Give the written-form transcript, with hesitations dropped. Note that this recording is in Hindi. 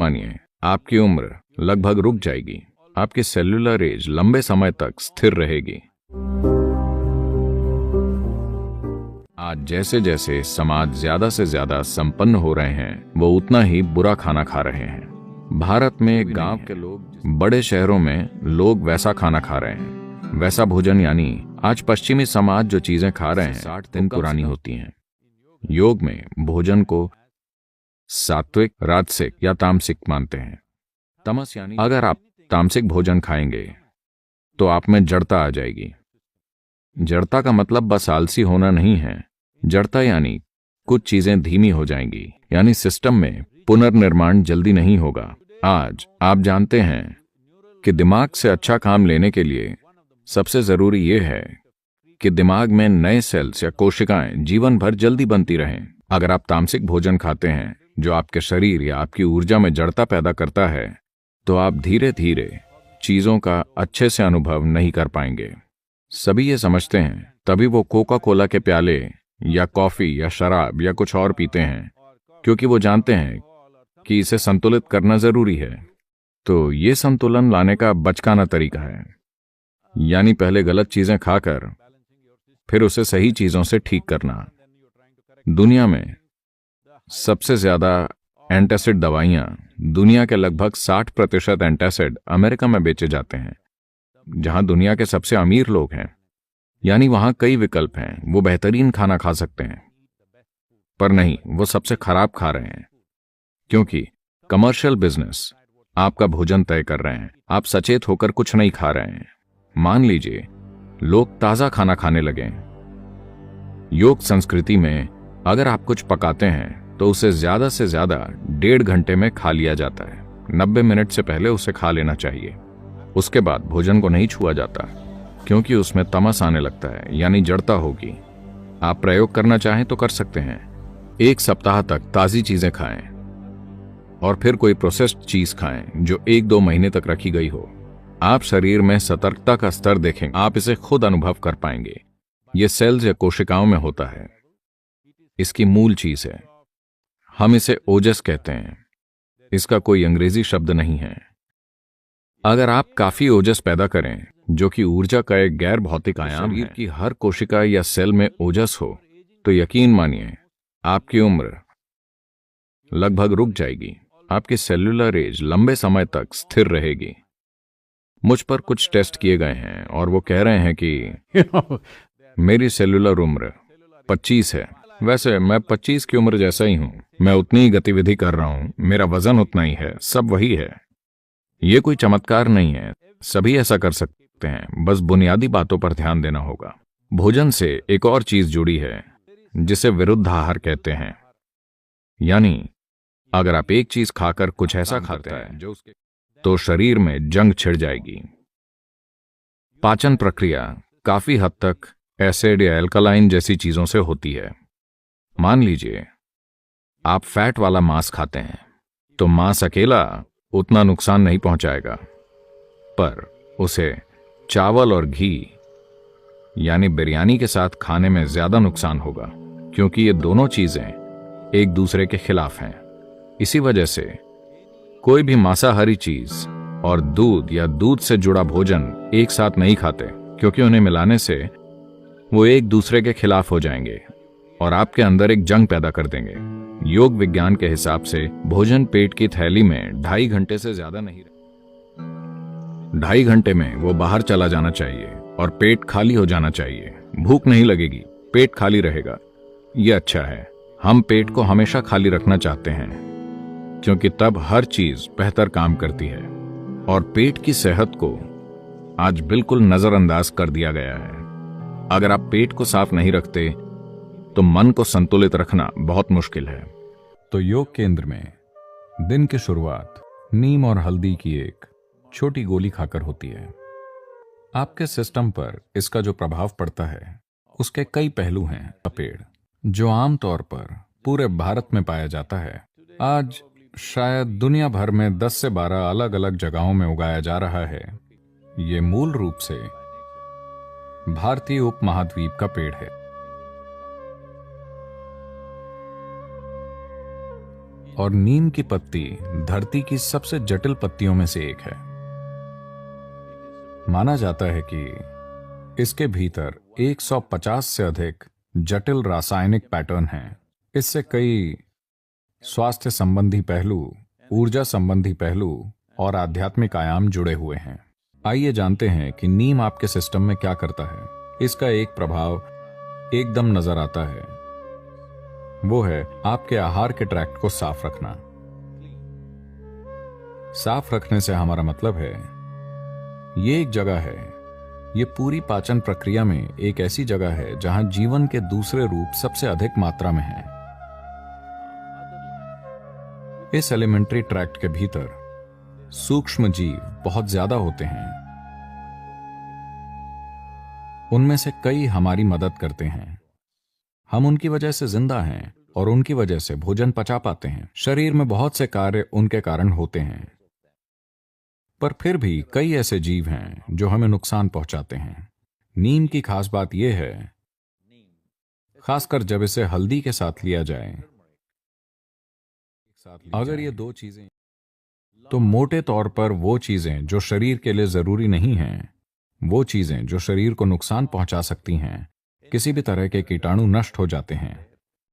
मानिए, आपकी उम्र लगभग रुक जाएगी, आपकी सेल्यूलर एज लंबे समय तक स्थिर रहेगी। आज जैसे जैसे समाज ज्यादा से ज्यादा संपन्न हो रहे हैं, वो उतना ही बुरा खाना खा रहे हैं। भारत में गांव के लोग, बड़े शहरों में लोग वैसा खाना खा रहे हैं। वैसा भोजन यानी आज पश्चिमी समाज जो चीजें खा रहे हैं 60 दिन पुरानी होती हैं। योग में भोजन को सात्विक, राजसिक या तामसिक मानते हैं। तमस यानी अगर आप तामसिक भोजन खाएंगे तो आप में जड़ता आ जाएगी। जड़ता का मतलब बस आलसी होना नहीं है। जड़ता यानी कुछ चीजें धीमी हो जाएंगी, यानी सिस्टम में पुनर्निर्माण जल्दी नहीं होगा। आज आप जानते हैं कि दिमाग से अच्छा काम लेने के लिए सबसे जरूरी यह है कि दिमाग में नए सेल्स या कोशिकाएं जीवन भर जल्दी बनती रहें। अगर आप तामसिक भोजन खाते हैं जो आपके शरीर या आपकी ऊर्जा में जड़ता पैदा करता है, तो आप धीरे धीरे चीजों का अच्छे से अनुभव नहीं कर पाएंगे। सभी ये समझते हैं, तभी वो कोका कोला के प्याले या कॉफी या शराब या कुछ और पीते हैं, क्योंकि वो जानते हैं कि इसे संतुलित करना जरूरी है। तो ये संतुलन लाने का बचकाना तरीका है, यानी पहले गलत चीजें खाकर फिर उसे सही चीजों से ठीक करना। दुनिया में सबसे ज्यादा एंटासिड दवाइयां, दुनिया के लगभग 60% एंटासिड अमेरिका में बेचे जाते हैं, जहां दुनिया के सबसे अमीर लोग हैं। यानी वहां कई विकल्प हैं, वो बेहतरीन खाना खा सकते हैं, पर नहीं, वो सबसे खराब खा रहे हैं, क्योंकि कमर्शियल बिजनेस आपका भोजन तय कर रहे हैं। आप सचेत होकर कुछ नहीं खा रहे हैं। मान लीजिए लोग ताजा खाना खाने लगे। योग संस्कृति में अगर आप कुछ पकाते हैं तो उसे ज्यादा से ज्यादा 1.5 घंटे में खा लिया जाता है। 90 मिनट से पहले उसे खा लेना चाहिए। उसके बाद भोजन को नहीं छुआ जाता, क्योंकि उसमें तमस आने लगता है, यानी जड़ता होगी। आप प्रयोग करना चाहें तो कर सकते हैं। 1 सप्ताह तक ताजी चीजें खाएं और फिर कोई प्रोसेस्ड चीज खाएं जो 1-2 महीने तक रखी गई हो। आप शरीर में सतर्कता का स्तर देखें, आप इसे खुद अनुभव कर पाएंगे। यह सेल्स या कोशिकाओं में होता है। इसकी मूल चीज है। हम इसे ओजस कहते हैं। इसका कोई अंग्रेजी शब्द नहीं है। अगर आप काफी ओजस पैदा करें, जो कि ऊर्जा का एक गैर भौतिक आयाम है, शरीर की हर कोशिका या सेल में ओजस हो, तो यकीन मानिए आपकी उम्र लगभग रुक जाएगी, आपकी सेल्यूलर एज लंबे समय तक स्थिर रहेगी। मुझ पर कुछ टेस्ट किए गए हैं और वो कह रहे हैं कि मेरी सेल्यूलर उम्र 25 है। वैसे मैं 25 की उम्र जैसा ही हूं, मैं उतनी ही गतिविधि कर रहा हूं, मेरा वजन उतना ही है, सब वही है। ये कोई चमत्कार नहीं है, सभी ऐसा कर सकते हैं, बस बुनियादी बातों पर ध्यान देना होगा। भोजन से एक और चीज जुड़ी है जिसे विरुद्ध आहार कहते हैं। यानी अगर आप एक चीज खाकर कुछ ऐसा खाते हैं जो उसके, तो शरीर में जंग छिड़ जाएगी। पाचन प्रक्रिया काफी हद तक एसिड या एल्कलाइन जैसी चीजों से होती है। मान लीजिए आप फैट वाला मांस खाते हैं, तो मांस अकेला उतना नुकसान नहीं पहुंचाएगा, पर उसे चावल और घी यानी बिरयानी के साथ खाने में ज्यादा नुकसान होगा, क्योंकि ये दोनों चीजें एक दूसरे के खिलाफ हैं। इसी वजह से कोई भी मांसाहारी चीज और दूध या दूध से जुड़ा भोजन एक साथ नहीं खाते, क्योंकि उन्हें मिलाने से वो एक दूसरे के खिलाफ हो जाएंगे और आपके अंदर एक जंग पैदा कर देंगे। योग विज्ञान के हिसाब से भोजन पेट की थैली में 2.5 घंटे से ज्यादा नहीं, 2.5 घंटे में वो बाहर चला जाना चाहिए और पेट खाली हो जाना चाहिए। भूख नहीं लगेगी, पेट खाली रहेगा। ये अच्छा है। हम पेट को हमेशा खाली रखना चाहते हैं, क्योंकि तब हर चीज बेहतर काम करती है। और पेट की सेहत को आज बिल्कुल नजरअंदाज कर दिया गया है। अगर आप पेट को साफ नहीं रखते तो मन को संतुलित रखना बहुत मुश्किल है। तो योग केंद्र में दिन की शुरुआत नीम और हल्दी की एक छोटी गोली खाकर होती है। आपके सिस्टम पर इसका जो प्रभाव पड़ता है उसके कई पहलू हैं। पेड़ जो आमतौर पर पूरे भारत में पाया जाता है, आज शायद दुनिया भर में 10 से 12 अलग अलग जगहों में उगाया जा रहा है। ये मूल रूप से भारतीय उपमहाद्वीप का पेड़ है। और नीम की पत्ती धरती की सबसे जटिल पत्तियों में से एक है। माना जाता है कि इसके भीतर 150 से अधिक जटिल रासायनिक पैटर्न हैं। इससे कई स्वास्थ्य संबंधी पहलू, ऊर्जा संबंधी पहलू और आध्यात्मिक आयाम जुड़े हुए हैं। आइए जानते हैं कि नीम आपके सिस्टम में क्या करता है। इसका एक प्रभाव एकदम नजर आता है, वो है आपके आहार के ट्रैक्ट को साफ रखना। साफ रखने से हमारा मतलब है, ये एक जगह है, ये पूरी पाचन प्रक्रिया में एक ऐसी जगह है जहां जीवन के दूसरे रूप सबसे अधिक मात्रा में हैं। इस एलिमेंट्री ट्रैक्ट के भीतर सूक्ष्म जीव बहुत ज्यादा होते हैं। उनमें से कई हमारी मदद करते हैं। हम उनकी वजह से जिंदा हैं और उनकी वजह से भोजन पचा पाते हैं। शरीर में बहुत से कार्य उनके कारण होते हैं, पर फिर भी कई ऐसे जीव हैं जो हमें नुकसान पहुंचाते हैं। नीम की खास बात यह है, खासकर जब इसे हल्दी के साथ लिया जाए, अगर ये दो चीजें, तो मोटे तौर पर वो चीजें जो शरीर के लिए जरूरी नहीं हैं, वो चीजें जो शरीर को नुकसान पहुंचा सकती हैं, किसी भी तरह के कीटाणु नष्ट हो जाते हैं।